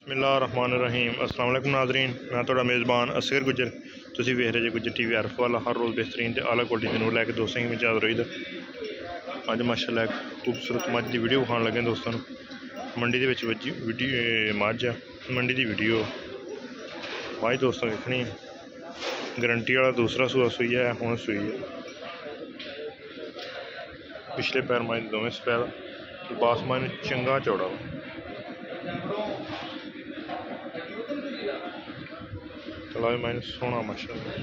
बिस्मिल्लाहिर्रहमानिर्रहीम। अस्सलाम वालेकुम नाज़रीन, मैं तुहाडा मेज़बान असगर गुज्जर। तुसीं वेख रहे जे गुज्जर टीवी अरफवाला। हर रोज़ बेहतरीन ते आला क्वालिटी दे नूर लैके दोस्तें गी मैं हाज़र होई दा। अज माशाअल्लाह एक खूबसूरत मझ की वीडियो विखान लगे दोस्तों। मंडी दे विच मझ आ, मंडी की वीडियो मझ दोस्तों वेखनी गारंटी वाला दूसरा सूआ सूई है, हुण सूई है। पिछले पैर मझ दोवें सफैद, बास मझ चंगा चौड़ा वा। तलावी मैंने सोना माशाअल्लाह।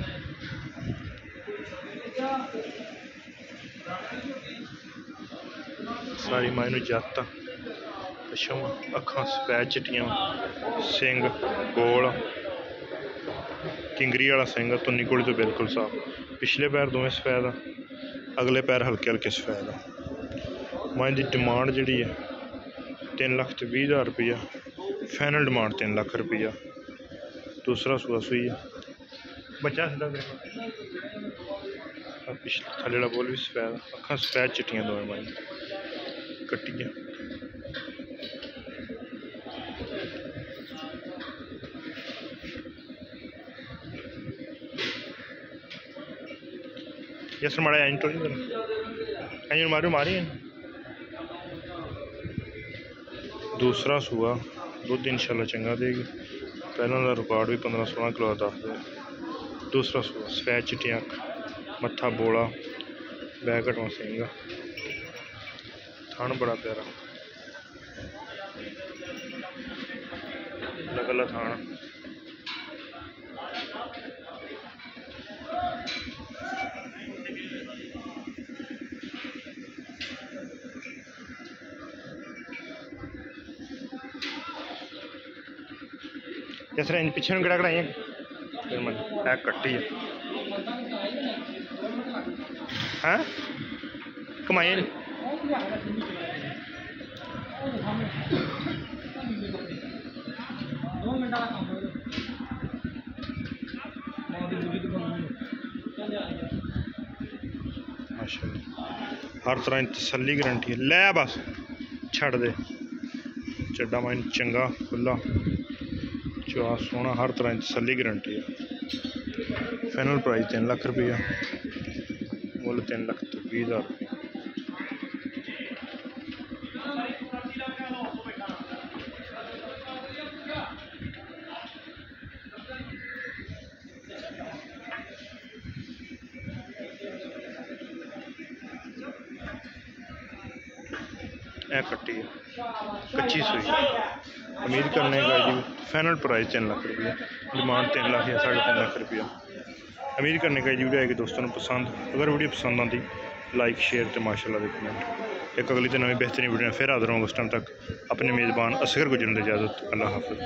सारी मायनू जत्त पछम अखां सफैद चिट्टियां, सिंग गोल किंगरी वाला सिंग, तुन्नी कोली तो बिल्कुल साफ। पिछले पैर दोवें सफैद आ, अगले पैर हल्के हल्के सफैद आ। मां की डिमांड जी है 3,20,000 रुपया, फाइनल डिमांड 3 लाख रुपया। दूसरा सूआ सूई है, बच्चा पिछले थले वाला बोल भी सफैद, अखां सफैद चिट्टियां दोवें मां कट्टियां। यस माड़ा एंज तो नहीं करना, एंज मारो मारी है। दूसरा सूआ दुध इंशाल्लाह चंगा देगी। पहला का रिकॉर्ड भी 15-16 किलो का दस दे। दूसरा सूआ सफैद चिट्टियां अख, मत्था बोला, बैक हटवा सिंगा, थान बड़ा प्यारा लगला थान। इस रेंज पिछे गिड़ा कढ़ाई फिर मैं कट्टी है कमाई हर तरह की तसल्ली गारंटी है। लै बस छड़ दे चड्डा माइन चंगा खुला चुआ सोना, हर तरह की तसल्ली गारंटी है। फाइनल प्राइस 3 लाख रुपया, मुल 3,20,000 रुपया। कट्टी है कच्ची सुई, उम्मीद करने का जी फाइनल प्राइस 3 लाख रुपया, डिमांड 3 लाख या 3.5 लाख रुपया। उम्मीद करने का जी वीडियो आएगी दोस्तों को पसंद। अगर वीडियो पसंद आती लाइक शेयर तो माशाअल्लाह दे कमेंट। एक अगली तो नवी बेहतरीन वीडियो फिर हाजिर होंगे। उस टाइम तक अपने मेज़बान असगर गुजरन की इजाज़त। अल्लाह हाफ़िज़।